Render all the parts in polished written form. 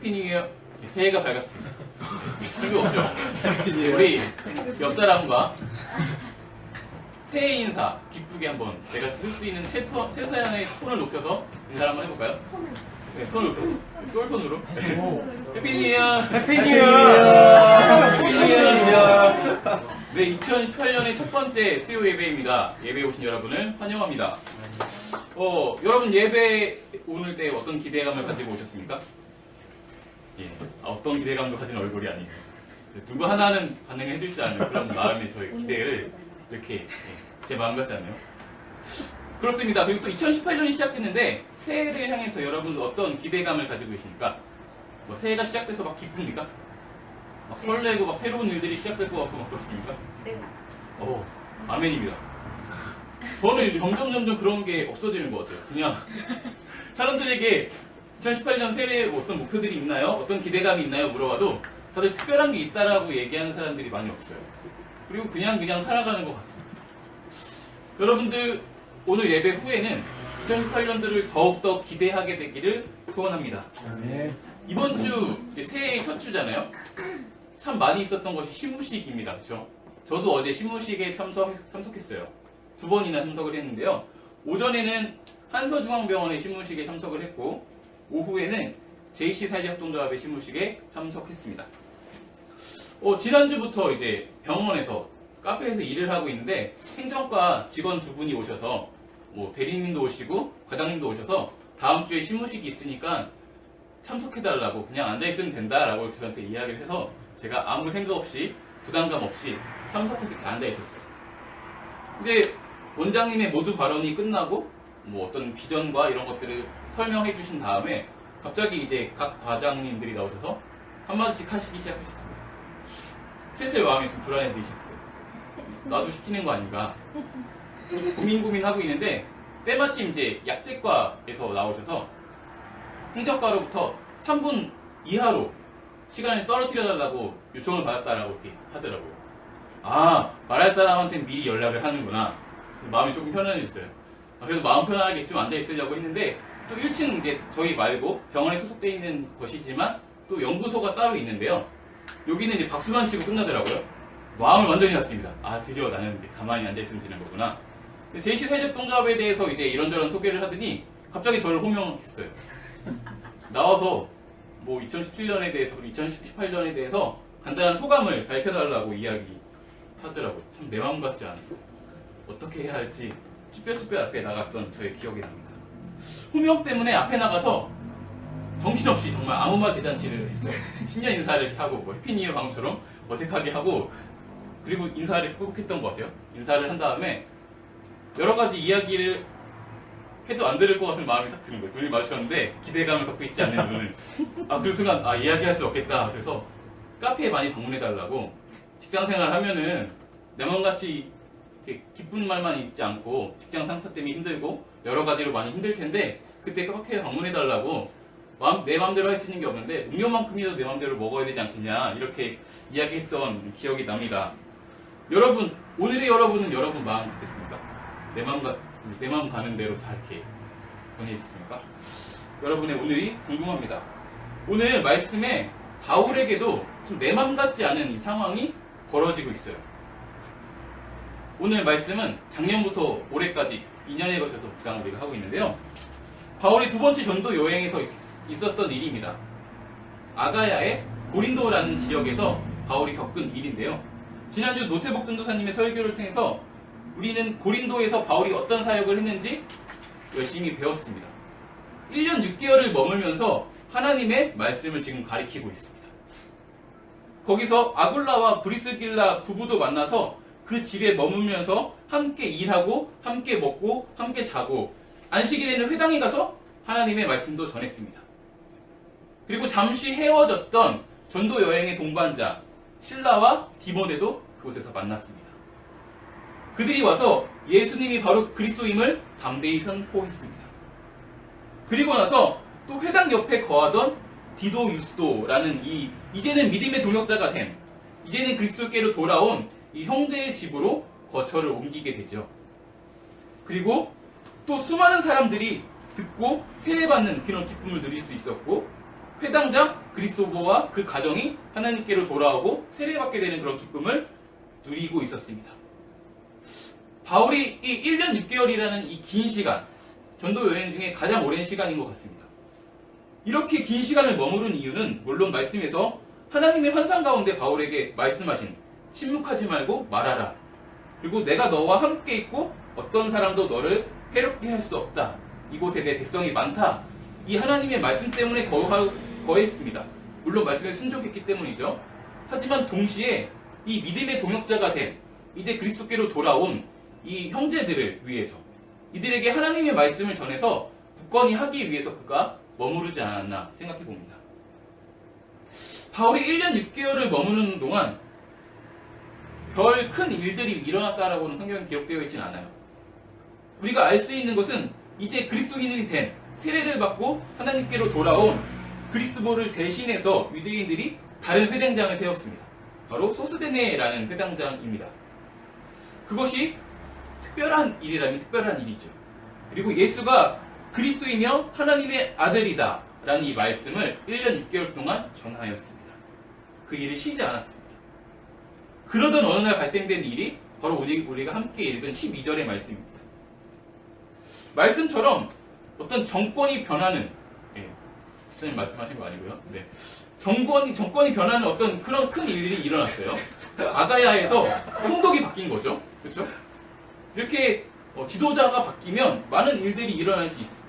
해피 뉴 이어. 새해가 밝았습니다. 필요 없죠. 우리 옆 사람과 새해 인사 기쁘게 한번 제가 쓸 수 있는 최소한의 톤을 높여서 인사를 한번 해볼까요? 네, 톤을 높여서 솔톤으로. 해피 뉴 이어. 해피 뉴 이어. 해피 뉴 이어. 네, 2018년의 첫 번째 수요 예배입니다. 예배에 오신 여러분을 환영합니다. 여러분 예배 오늘 때 어떤 기대감을 가지고 오셨습니까? 예, 어떤 기대감도 가진 얼굴이 아니고 누구 하나는 반응해 줄지 않는 그런 마음의 저의 기대를 이렇게 제 마음 같지 않나요? 그렇습니다. 그리고 또 2018년이 시작됐는데 새해를 향해서 여러분 어떤 기대감을 가지고 계십니까? 뭐 새해가 시작돼서 막 기쁩니까? 막 설레고 막 새로운 일들이 시작될 것 같고 막 그렇습니까? 네. 아멘입니다. 저는 점점 그런 게 없어지는 것 같아요. 그냥 사람들에게 2018년 새해에 어떤 목표들이 있나요? 어떤 기대감이 있나요? 물어봐도 다들 특별한 게 있다라고 얘기하는 사람들이 많이 없어요. 그리고 그냥 살아가는 것 같습니다. 여러분들 오늘 예배 후에는 2018년도를 더욱더 기대하게 되기를 소원합니다. 이번 주 새해의 첫 주잖아요. 참 많이 있었던 것이 시무식입니다. 그렇죠? 저도 어제 시무식에 참석했어요. 2번이나 참석을 했는데요. 오전에는 한서중앙병원의 시무식에 참석을 했고 오후에는 JC 사회협동조합의 시무식에 참석했습니다. 지난주부터 이제 병원에서 카페에서 일을 하고 있는데 행정과 직원 2분이 오셔서 대리님도 오시고 과장님도 오셔서 다음 주에 시무식이 있으니까 참석해달라고 그냥 앉아있으면 된다라고 저한테 이야기를 해서 제가 아무 생각 없이 부담감 없이 참석해서 이렇게 앉아있었어요. 근데 원장님의 모두 발언이 끝나고 어떤 비전과 이런 것들을 설명해 주신 다음에 갑자기 이제 각 과장님들이 나오셔서 한마디씩 하시기 시작하셨습니다. 슬슬 마음이 좀 불안해지셨어요. 나도 시키는 거 아닌가. 고민하고 있는데 때마침 이제 약제과에서 나오셔서 행정과로부터 3분 이하로 시간을 떨어뜨려달라고 요청을 받았다라고 이렇게 하더라고요. 말할 사람한테는 미리 연락을 하는구나. 마음이 조금 편안해졌어요. 그래서 마음 편안하게 좀 앉아있으려고 했는데 또 1층 이제 저희 말고 병원에 소속되어 있는 것이지만 또 연구소가 따로 있는데요. 여기는 이제 박수만 치고 끝나더라고요. 마음을 완전히 났습니다. 드디어 나는 이제 가만히 앉아있으면 되는 거구나. JC 사회협동조합에 대해서 이제 이런저런 소개를 하더니 갑자기 저를 호명했어요. 나와서 2017년에 대해서 2018년에 대해서 간단한 소감을 밝혀달라고 이야기하더라고요. 참 내 마음 같지 않았어요. 어떻게 해야 할지 쭈뼛쭈뼛 앞에 나갔던 저의 기억이 납니다. 호명 때문에 앞에 나가서 정신없이 정말 아무 말 대잔치를 했어요. 신년 인사를 이렇게 하고 해피 뉴 이어 방금처럼 어색하게 하고 그리고 인사를 꾹 했던 것 같아요. 인사를 한 다음에 여러 가지 이야기를 해도 안 들을 것 같은 마음이 딱 드는 거예요. 눈이 마주쳤는데 기대감을 갖고 있지 않는 눈을. 그 순간 이야기할 수 없겠다. 그래서 카페에 많이 방문해달라고 직장생활 하면은 내 맘같이 기쁜 말만 있지 않고 직장 상사 때문에 힘들고 여러 가지로 많이 힘들 텐데 그때 카페에 방문해달라고 내 맘대로 할 수 있는 게 없는데 음료만큼이라도 내 맘대로 먹어야 되지 않겠냐 이렇게 이야기했던 기억이 납니다. 여러분 오늘의 여러분은 여러분 마음 어땠습니까? 내 마음 가는 대로 다 이렇게 보내주셨습니까? 여러분의 오늘이 궁금합니다. 오늘 말씀에 바울에게도 좀 내 맘 같지 않은 이 상황이 벌어지고 있어요. 오늘 말씀은 작년부터 올해까지 2년에 걸쳐서 묵상을 우리가 하고 있는데요. 바울이 2번째 전도 여행에서 있었던 일입니다. 아가야의 고린도라는 지역에서 바울이 겪은 일인데요. 지난주 노태복 전도사님의 설교를 통해서 우리는 고린도에서 바울이 어떤 사역을 했는지 열심히 배웠습니다. 1년 6개월을 머물면서 하나님의 말씀을 지금 가리키고 있습니다. 거기서 아굴라와 브리스길라 부부도 만나서 그 집에 머물면서 함께 일하고 함께 먹고 함께 자고 안식일에는 회당에 가서 하나님의 말씀도 전했습니다. 그리고 잠시 헤어졌던 전도 여행의 동반자 실라와 디모데도 그곳에서 만났습니다. 그들이 와서 예수님이 바로 그리스도임을 담대히 선포했습니다. 그리고 나서 또 회당 옆에 거하던 디도 유스도라는 이제는 믿음의 동역자가 된 이제는 그리스도께로 돌아온 이 형제의 집으로 거처를 옮기게 되죠. 그리고 또 수많은 사람들이 듣고 세례받는 그런 기쁨을 누릴 수 있었고 회당장 그리스도보와 그 가정이 하나님께로 돌아오고 세례받게 되는 그런 기쁨을 누리고 있었습니다. 바울이 이 1년 6개월이라는 이 긴 시간, 전도 여행 중에 가장 오랜 시간인 것 같습니다. 이렇게 긴 시간을 머무른 이유는 물론 말씀에서 하나님의 환상 가운데 바울에게 말씀하신 침묵하지 말고 말하라. 그리고 내가 너와 함께 있고 어떤 사람도 너를 해롭게 할 수 없다. 이곳에 내 백성이 많다. 이 하나님의 말씀 때문에 거했습니다. 물론 말씀에 순종했기 때문이죠. 하지만 동시에 이 믿음의 동역자가 된 이제 그리스도께로 돌아온 이 형제들을 위해서 이들에게 하나님의 말씀을 전해서 굳건히 하기 위해서 그가 머무르지 않았나 생각해 봅니다. 바울이 1년 6개월을 머무는 동안 별 큰 일들이 일어났다라고는 성경에 기록되어 있지는 않아요. 우리가 알 수 있는 것은 이제 그리스도인이 된 세례를 받고 하나님께로 돌아온 그리스도를 대신해서 유대인들이 다른 회당장을 세웠습니다. 바로 소스데네라는 회당장입니다. 그것이 특별한 일이라면 특별한 일이죠. 그리고 예수가 그리스도이며 하나님의 아들이다 라는 이 말씀을 1년 6개월 동안 전하였습니다. 그 일이 쉬지 않았습니다. 그러던 어느 날 발생된 일이 바로 우리가 함께 읽은 12절의 말씀입니다. 말씀처럼 어떤 정권이 변하는, 목사님 말씀하신 거 아니고요. 네. 정권이 변하는 어떤 그런 큰 일이 일어났어요. 아가야에서 총독이 바뀐 거죠. 그렇죠? 이렇게 지도자가 바뀌면 많은 일들이 일어날 수 있습니다.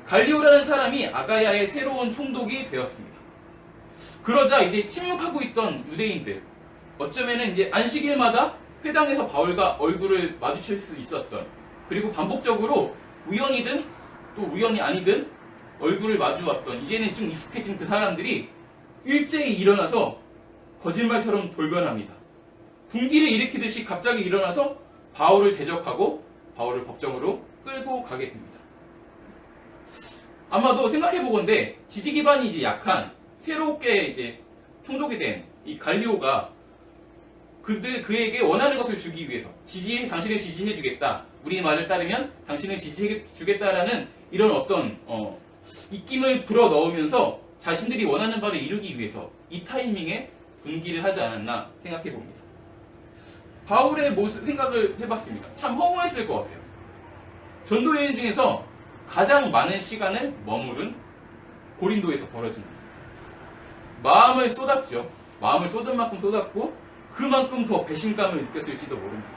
갈리오라는 사람이 아가야의 새로운 총독이 되었습니다. 그러자 이제 침묵하고 있던 유대인들, 어쩌면은 이제 안식일마다 회당에서 바울과 얼굴을 마주칠 수 있었던, 그리고 반복적으로 우연이든 또 우연이 아니든 얼굴을 마주왔던, 이제는 좀 익숙해진 그 사람들이 일제히 일어나서 거짓말처럼 돌변합니다. 분기를 일으키듯이 갑자기 일어나서 바울을 대적하고 바울을 법정으로 끌고 가게 됩니다. 아마도 생각해보건대 지지 기반이 이제 약한 새롭게 이제 총독이 된 이 갈리오가 그에게 원하는 것을 주기 위해서 당신을 지지해주겠다. 우리 말을 따르면 당신을 지지해주겠다라는 이런 어떤 입김을 불어 넣으면서 자신들이 원하는 바를 이루기 위해서 이 타이밍에 분기를 하지 않았나 생각해 봅니다. 바울의 생각을 해봤습니다. 참 허무했을 것 같아요. 전도 여행 중에서 가장 많은 시간을 머무른 고린도에서 벌어진 일입니다. 마음을 쏟았죠. 마음을 쏟은 만큼 쏟았고 그만큼 더 배신감을 느꼈을지도 모릅니다.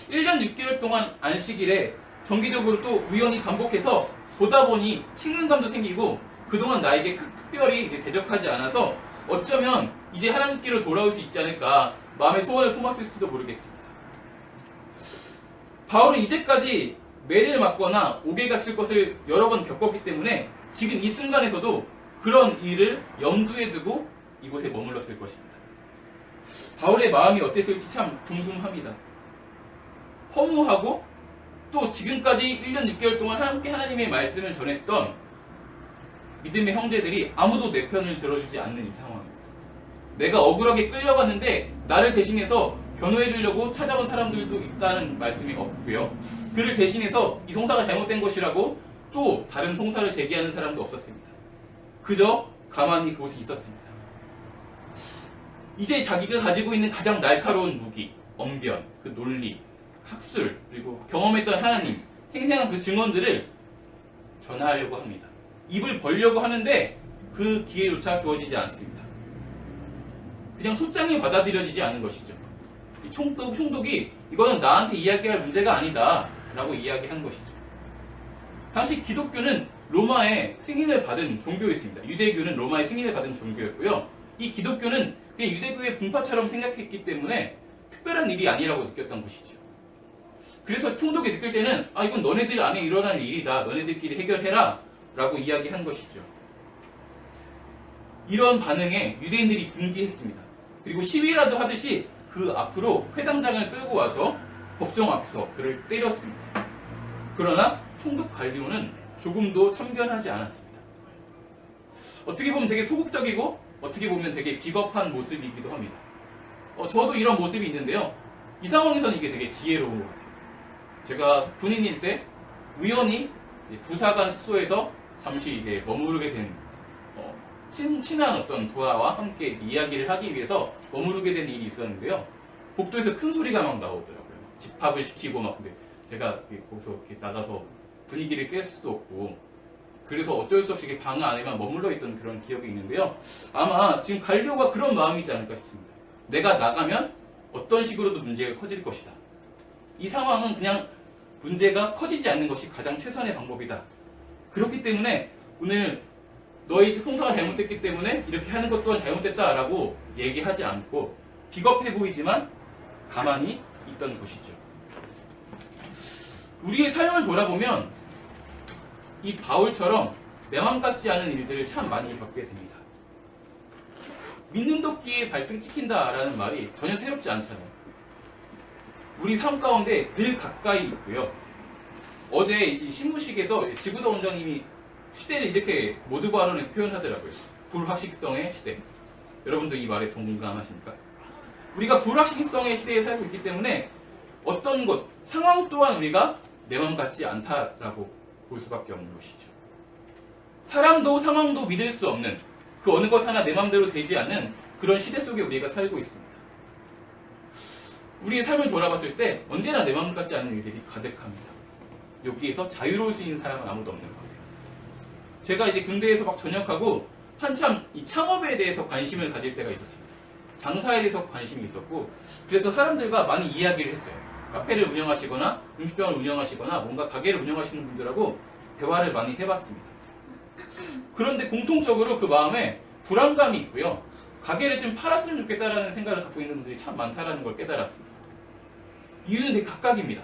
1년 6개월 동안 안식일에 정기적으로 또 우연히 반복해서 보다 보니 친근감도 생기고 그동안 나에게 특별히 대적하지 않아서 어쩌면 이제 하나님께로 돌아올 수 있지 않을까 마음의 소원을 품었을지도 모르겠습니다. 바울은 이제까지 매를 맞거나 옥에 갇힐 것을 여러 번 겪었기 때문에 지금 이 순간에서도 그런 일을 염두에 두고 이곳에 머물렀을 것입니다. 바울의 마음이 어땠을지 참 궁금합니다. 허무하고 또 지금까지 1년 6개월 동안 함께 하나님의 말씀을 전했던 믿음의 형제들이 아무도 내 편을 들어주지 않는 이 상황입니다. 내가 억울하게 끌려갔는데 나를 대신해서 변호해 주려고 찾아온 사람들도 있다는 말씀이 없고요. 그를 대신해서 이 송사가 잘못된 것이라고 또 다른 송사를 제기하는 사람도 없었습니다. 그저 가만히 그곳에 있었습니다. 이제 자기가 가지고 있는 가장 날카로운 무기, 언변, 그 논리, 학술, 그리고 경험했던 하나님, 생생한 그 증언들을 전하려고 합니다. 입을 벌려고 하는데 그 기회조차 주어지지 않습니다. 그냥 소장이 받아들여지지 않은 것이죠. 이 총독이 이거는 나한테 이야기할 문제가 아니다 라고 이야기한 것이죠. 당시 기독교는 로마의 승인을 받은 종교였습니다. 유대교는 로마의 승인을 받은 종교였고요. 이 기독교는 그냥 유대교의 분파처럼 생각했기 때문에 특별한 일이 아니라고 느꼈던 것이죠. 그래서 총독이 느낄 때는 이건 너네들 안에 일어날 일이다. 너네들끼리 해결해라 라고 이야기한 것이죠. 이런 반응에 유대인들이 분개했습니다. 그리고 시위라도 하듯이 그 앞으로 회당장을 끌고 와서 법정 앞에서 그를 때렸습니다. 그러나 총독 갈리오는 조금도 참견하지 않았습니다. 어떻게 보면 되게 소극적이고 어떻게 보면 되게 비겁한 모습이기도 합니다. 저도 이런 모습이 있는데요. 이 상황에서는 이게 되게 지혜로운 것 같아요. 제가 군인일 때 우연히 부사관 숙소에서 잠시 이제 머무르게 된 친한 어떤 부하와 함께 이야기를 하기 위해서 머무르게 된 일이 있었는데요. 복도에서 큰 소리가 막 나오더라고요. 집합을 시키고 막. 근데 제가 거기서 이렇게 나가서 분위기를 깰 수도 없고, 그래서 어쩔 수 없이 방 안에만 머물러 있던 그런 기억이 있는데요. 아마 지금 갈려가 그런 마음이지 않을까 싶습니다. 내가 나가면 어떤 식으로도 문제가 커질 것이다. 이 상황은 그냥 문제가 커지지 않는 것이 가장 최선의 방법이다. 그렇기 때문에 오늘 너희 형사가 잘못됐기 때문에 이렇게 하는 것 또한 잘못됐다라고 얘기하지 않고 비겁해 보이지만 가만히 있던 것이죠. 우리의 삶을 돌아보면 이 바울처럼 내 맘 같지 않은 일들을 참 많이 겪게 됩니다. 믿는 도끼에 발등 찍힌다라는 말이 전혀 새롭지 않잖아요. 우리 삶 가운데 늘 가까이 있고요. 어제 이 신무식에서 지구더 원장님이 시대를 이렇게 모두가 발언에서 표현하더라고요. 불확실성의 시대. 여러분도 이 말에 동감하십니까? 우리가 불확실성의 시대에 살고 있기 때문에 어떤 것, 상황 또한 우리가 내 맘 같지 않다라고 볼 수밖에 없는 것이죠. 사람도 상황도 믿을 수 없는, 그 어느 것 하나 내 맘대로 되지 않는 그런 시대 속에 우리가 살고 있습니다. 우리의 삶을 돌아봤을 때 언제나 내 맘 같지 않은 일들이 가득합니다. 여기에서 자유로울 수 있는 사람은 아무도 없는 것 같아요. 제가 이제 군대에서 막 전역하고 한참 이 창업에 대해서 관심을 가질 때가 있었습니다. 장사에 대해서 관심이 있었고, 그래서 사람들과 많이 이야기를 했어요. 카페를 운영하시거나 음식점을 운영하시거나 뭔가 가게를 운영하시는 분들하고 대화를 많이 해봤습니다. 그런데 공통적으로 그 마음에 불안감이 있고요. 가게를 좀 팔았으면 좋겠다라는 생각을 갖고 있는 분들이 참 많다라는 걸 깨달았습니다. 이유는 되게 각각입니다.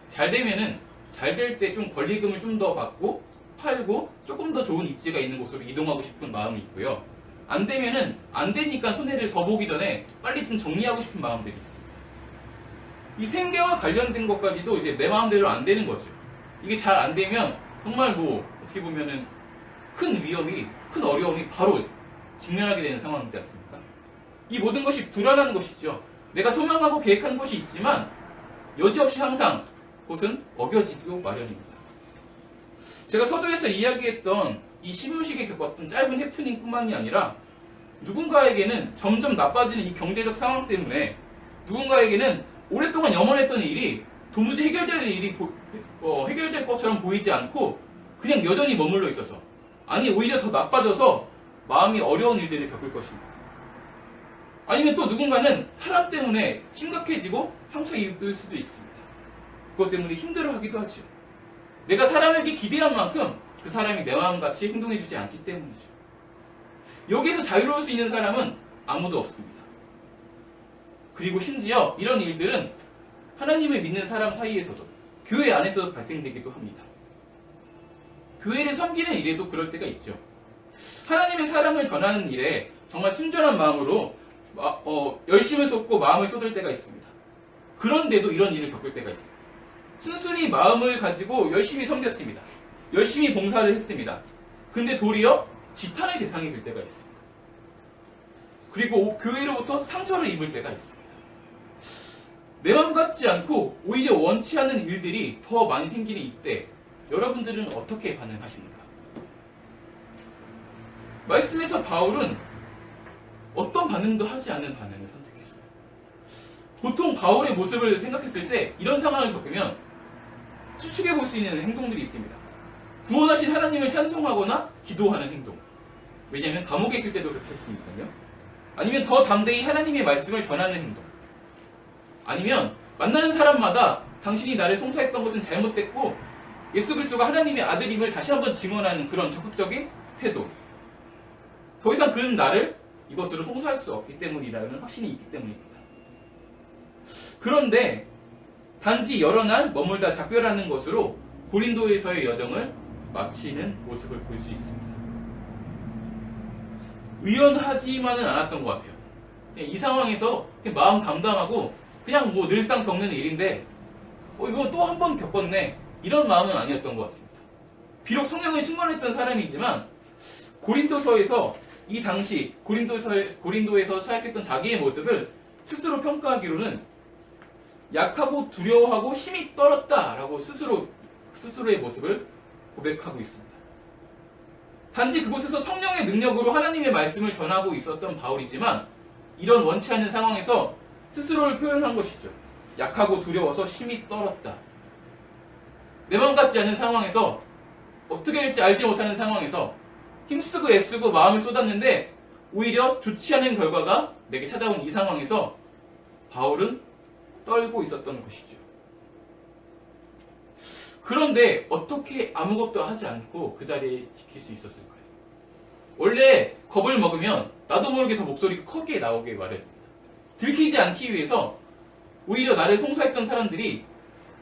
잘 되면은 잘 될 때 좀 권리금을 좀 더 받고 팔고 조금 더 좋은 입지가 있는 곳으로 이동하고 싶은 마음이 있고요. 안 되면은 안 되니까 손해를 더 보기 전에 빨리 좀 정리하고 싶은 마음들이 있습니다. 이 생계와 관련된 것까지도 이제 내 마음대로 안 되는 거죠. 이게 잘 안 되면 정말 어떻게 보면은 큰 위험이, 큰 어려움이 바로 직면하게 되는 상황이지 않습니까? 이 모든 것이 불안한 것이죠. 내가 소망하고 계획한 것이 있지만 여지없이 항상 그것은 어겨지고 마련입니다. 제가 서두에서 이야기했던 이 신무식에 겪었던 짧은 해프닝뿐만이 아니라 누군가에게는 점점 나빠지는 이 경제적 상황 때문에 누군가에게는 오랫동안 염원했던 일이 도무지 해결될 것처럼 보이지 않고 그냥 여전히 머물러 있어서, 아니 오히려 더 나빠져서 마음이 어려운 일들을 겪을 것입니다. 아니면 또 누군가는 사람 때문에 심각해지고 상처 입을 수도 있습니다. 그것 때문에 힘들어하기도 하죠. 내가 사람에게 기대한 만큼 그 사람이 내 마음같이 행동해주지 않기 때문이죠. 여기에서 자유로울 수 있는 사람은 아무도 없습니다. 그리고 심지어 이런 일들은 하나님을 믿는 사람 사이에서도, 교회 안에서도 발생되기도 합니다. 교회를 섬기는 일에도 그럴 때가 있죠. 하나님의 사랑을 전하는 일에 정말 순전한 마음으로 열심을 쏟고 마음을 쏟을 때가 있습니다. 그런데도 이런 일을 겪을 때가 있습니다. 순순히 마음을 가지고 열심히 섬겼습니다. 열심히 봉사를 했습니다. 근데 도리어 지탄의 대상이 될 때가 있습니다. 그리고 교회로부터 상처를 입을 때가 있습니다. 내 맘 같지 않고 오히려 원치 않는 일들이 더 많이 생기는 이때 여러분들은 어떻게 반응하십니까? 말씀에서 바울은 어떤 반응도 하지 않는 반응을 선택했어요. 보통 바울의 모습을 생각했을 때 이런 상황을 겪으면 추측해 볼 수 있는 행동들이 있습니다. 구원하신 하나님을 찬송하거나 기도하는 행동. 왜냐하면 감옥에 있을 때도 그렇게 했으니까요. 아니면 더 담대히 하나님의 말씀을 전하는 행동. 아니면 만나는 사람마다 당신이 나를 송사했던 것은 잘못됐고 예수 그리스도가 하나님의 아들임을 다시 한번 증언하는 그런 적극적인 태도. 더 이상 그는 나를 이것으로 송사할 수 없기 때문이라는 확신이 있기 때문입니다. 그런데 단지 여러 날 머물다 작별하는 것으로 고린도에서의 여정을 마치는 모습을 볼 수 있습니다. 의연하지만은 않았던 것 같아요. 이 상황에서 그냥 마음 담담하고 그냥 늘상 겪는 일인데 이건 또 한 번 겪었네, 이런 마음은 아니었던 것 같습니다. 비록 성령을 충만했던 사람이지만 고린도서에서 이 당시 고린도에서 사역했던 자기의 모습을 스스로 평가하기로는 약하고 두려워하고 힘이 떨었다라고 스스로의 모습을 고백하고 있습니다. 단지 그곳에서 성령의 능력으로 하나님의 말씀을 전하고 있었던 바울이지만 이런 원치 않는 상황에서 스스로를 표현한 것이죠. 약하고 두려워서 심히 떨었다. 내 맘 같지 않은 상황에서, 어떻게 될지 알지 못하는 상황에서 힘쓰고 애쓰고 마음을 쏟았는데 오히려 좋지 않은 결과가 내게 찾아온 이 상황에서 바울은 떨고 있었던 것이죠. 그런데 어떻게 아무것도 하지 않고 그 자리에 지킬 수 있었을까요? 원래 겁을 먹으면 나도 모르게 더 목소리가 크게 나오게 마련입니다. 들키지 않기 위해서 오히려 나를 송사했던 사람들이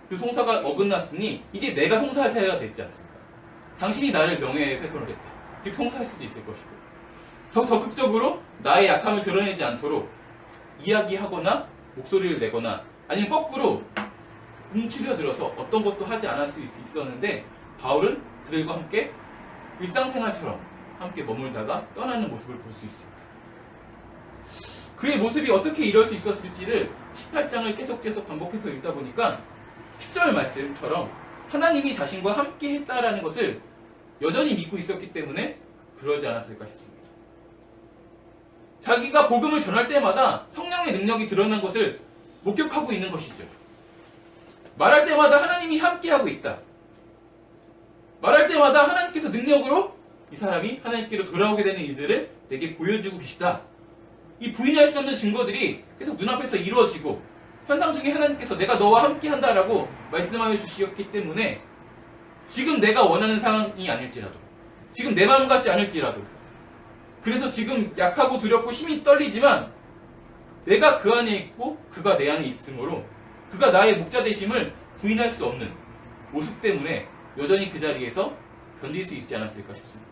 그 송사가 어긋났으니 이제 내가 송사할 차례가 됐지 않습니까? 당신이 나를 명예훼손을 했다. 이렇게 송사할 수도 있을 것이고, 더 적극적으로 나의 약함을 드러내지 않도록 이야기하거나 목소리를 내거나 아니면 거꾸로 움츠려들어서 어떤 것도 하지 않았을 수 있었는데 바울은 그들과 함께 일상생활처럼 함께 머물다가 떠나는 모습을 볼 수 있습니다. 그의 모습이 어떻게 이럴 수 있었을지를 18장을 계속 반복해서 읽다 보니까 10절 말씀처럼 하나님이 자신과 함께 했다라는 것을 여전히 믿고 있었기 때문에 그러지 않았을까 싶습니다. 자기가 복음을 전할 때마다 성령의 능력이 드러난 것을 목격하고 있는 것이죠. 말할 때마다 하나님이 함께하고 있다. 말할 때마다 하나님께서 능력으로 이 사람이 하나님께로 돌아오게 되는 일들을 내게 보여주고 계시다. 이 부인할 수 없는 증거들이 계속 눈앞에서 이루어지고 현상 중에 하나님께서 내가 너와 함께한다라고 말씀하여 주시었기 때문에 지금 내가 원하는 상황이 아닐지라도, 지금 내 마음 같지 않을지라도, 그래서 지금 약하고 두렵고 힘이 떨리지만 내가 그 안에 있고 그가 내 안에 있으므로 그가 나의 목자 되심을 부인할 수 없는 모습 때문에 여전히 그 자리에서 견딜 수 있지 않았을까 싶습니다.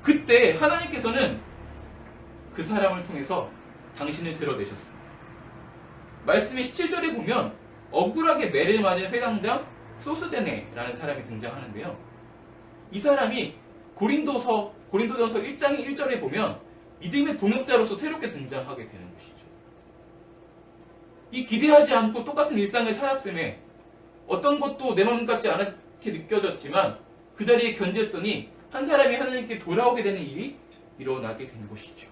그때 하나님께서는 그 사람을 통해서 당신을 드러내셨습니다. 말씀의 17절에 보면 억울하게 매를 맞은 회당장 소스데네라는 사람이 등장하는데요. 이 사람이 고린도전서 1장의 1절에 보면 믿음의 동역자로서 새롭게 등장하게 되는 것이죠. 이 기대하지 않고 똑같은 일상을 살았음에 어떤 것도 내 마음 같지 않게 느껴졌지만 그 자리에 견뎠더니 한 사람이 하나님께 돌아오게 되는 일이 일어나게 된 것이죠.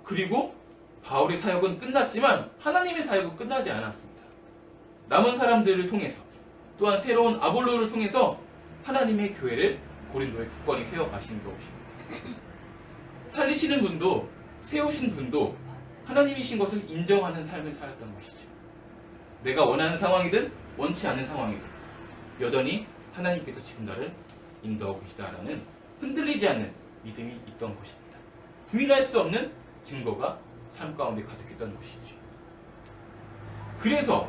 그리고 바울의 사역은 끝났지만 하나님의 사역은 끝나지 않았습니다. 남은 사람들을 통해서 또한 새로운 아볼로를 통해서 하나님의 교회를 고린도에 굳건히 세워가신 것입니다. 살리시는 분도 세우신 분도 하나님이신 것을 인정하는 삶을 살았던 것이죠. 내가 원하는 상황이든 원치 않는 상황이든 여전히 하나님께서 지금 나를 인도하고 계시다라는 흔들리지 않는 믿음이 있던 것입니다. 부인할 수 없는 증거가 삶 가운데 가득했던 것이죠. 그래서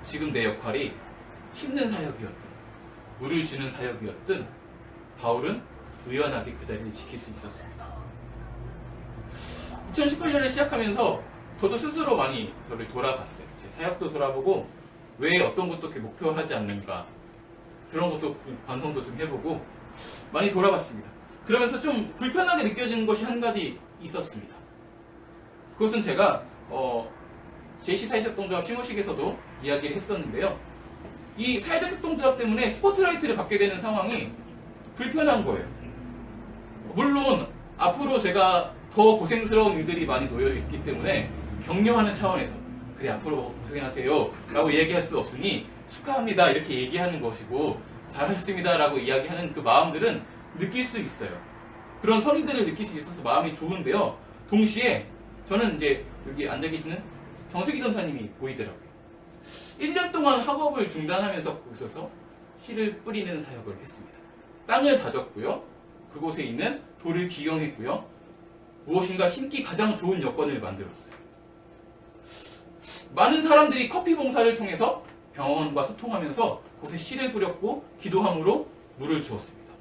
지금 내 역할이 심는 사역이었든 물을 주는 사역이었든 바울은 의연하게 그 자리를 지킬 수 있었습니다. 2018년을 시작하면서 저도 스스로 많이 저를 돌아봤어요. 제 사역도 돌아보고 왜 어떤 것도 이렇게 목표하지 않는가, 그런 것도 반성도 좀 해보고 많이 돌아봤습니다. 그러면서 좀 불편하게 느껴지는 것이 한 가지 있었습니다. 그것은 제가 JC 사회적 동조합 시무식에서도 이야기를 했었는데요. 이 사회적 협동조합 때문에 스포트라이트를 받게 되는 상황이 불편한 거예요. 물론 앞으로 제가 더 고생스러운 일들이 많이 놓여있기 때문에 격려하는 차원에서 그래 앞으로 고생하세요 라고 얘기할 수 없으니 축하합니다 이렇게 얘기하는 것이고 잘하셨습니다 라고 이야기하는 그 마음들은 느낄 수 있어요. 그런 선의들을 느낄 수 있어서 마음이 좋은데요. 동시에 저는 이제 여기 앉아 계시는 정세기 전사님이 보이더라고요. 1년 동안 학업을 중단하면서 거기서 씨를 뿌리는 사역을 했습니다. 땅을 다졌고요. 그곳에 있는 돌을 기경했고요. 무엇인가 심기 가장 좋은 여건을 만들었어요. 많은 사람들이 커피 봉사를 통해서 병원과 소통하면서 그곳에 씨를 뿌렸고 기도함으로 물을 주었습니다.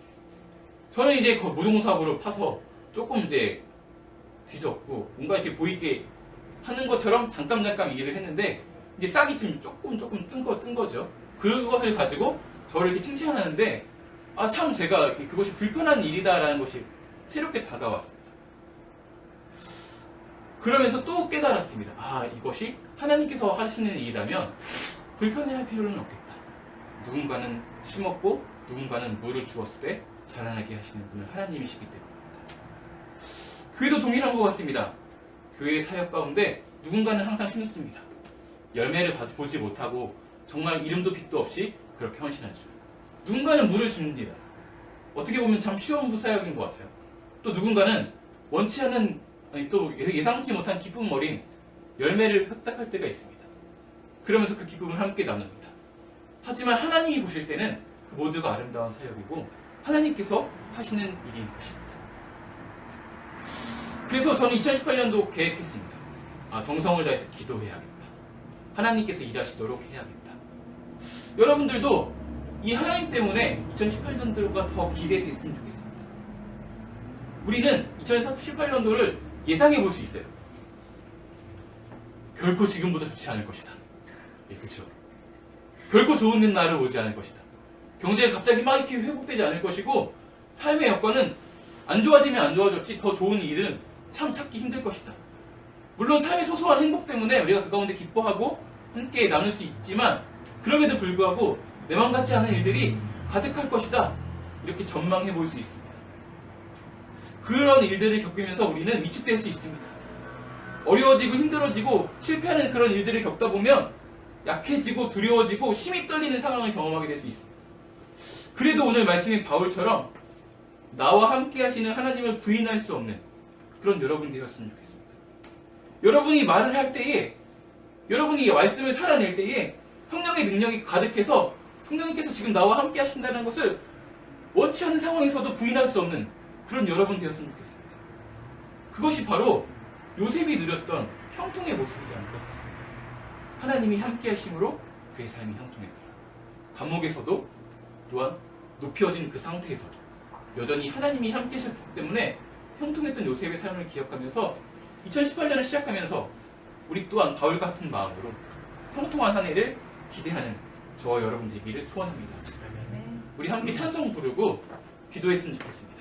저는 이제 그 모종삽으로 파서 조금 이제 뒤졌고 뭔가 이렇게 보이게 하는 것처럼 잠깐 일을 했는데 이제 싹이 좀 조금 뜬 거죠. 그것을 가지고 저를 이렇게 칭찬하는데 참 제가 그것이 불편한 일이다라는 것이 새롭게 다가왔습니다. 그러면서 또 깨달았습니다. 이것이 하나님께서 하시는 일이라면 불편해할 필요는 없겠다. 누군가는 심었고 누군가는 물을 주었을 때 자라나게 하시는 분은 하나님이시기 때문입니다. 교회도 동일한 것 같습니다. 교회의 사역 가운데 누군가는 항상 힘씁니다. 열매를 보지 못하고 정말 이름도 빛도 없이 그렇게 헌신하죠. 누군가는 물을 줍니다. 어떻게 보면 참 쉬운 부사역인 것 같아요. 또 누군가는 원치 않은 또 예상치 못한 기쁨 어린 열매를 획득할 때가 있습니다. 그러면서 그 기쁨을 함께 나눕니다. 하지만 하나님이 보실 때는 그 모두가 아름다운 사역이고 하나님께서 하시는 일인 것입니다. 그래서 저는 2018년도 계획했습니다. 정성을 다해서 기도해야겠다. 하나님께서 일하시도록 해야겠다. 여러분들도 이 하나님 때문에 2018년도가 더 기대됐으면 좋겠습니다. 우리는 2018년도를 예상해 볼 수 있어요. 결코 지금보다 좋지 않을 것이다. 그렇죠? 결코 좋은 날을 오지 않을 것이다. 경제가 갑자기 막 이렇게 회복되지 않을 것이고 삶의 여건은 안 좋아지면 안 좋아졌지 더 좋은 일은 참 찾기 힘들 것이다. 물론 삶의 소소한 행복 때문에 우리가 그 가운데 기뻐하고 함께 나눌 수 있지만 그럼에도 불구하고 내 맘 같지 않은 일들이 가득할 것이다. 이렇게 전망해 볼 수 있습니다. 그런 일들을 겪으면서 우리는 위축될 수 있습니다. 어려워지고 힘들어지고 실패하는 그런 일들을 겪다 보면 약해지고 두려워지고 힘이 떨리는 상황을 경험하게 될 수 있습니다. 그래도 오늘 말씀인 바울처럼 나와 함께 하시는 하나님을 부인할 수 없는 그런 여러분이 되었으면 좋겠습니다. 여러분이 말을 할 때에 여러분이 말씀을 살아낼 때에 성령의 능력이 가득해서 성령님께서 지금 나와 함께 하신다는 것을 원치 않은 상황에서도 부인할 수 없는 그런 여러분 되었으면 좋겠습니다. 그것이 바로 요셉이 누렸던 형통의 모습이지 않을까 싶습니다. 하나님이 함께 하심으로 그의 삶이 형통했다. 감옥에서도 또한 높여진 그 상태에서도 여전히 하나님이 함께 하셨기 때문에 형통했던 요셉의 삶을 기억하면서 2018년을 시작하면서 우리 또한 바울 같은 마음으로 형통한 한 해를 기대하는 저와 여러분 되기를 소원합니다. 우리 함께 찬송 부르고 기도했으면 좋겠습니다.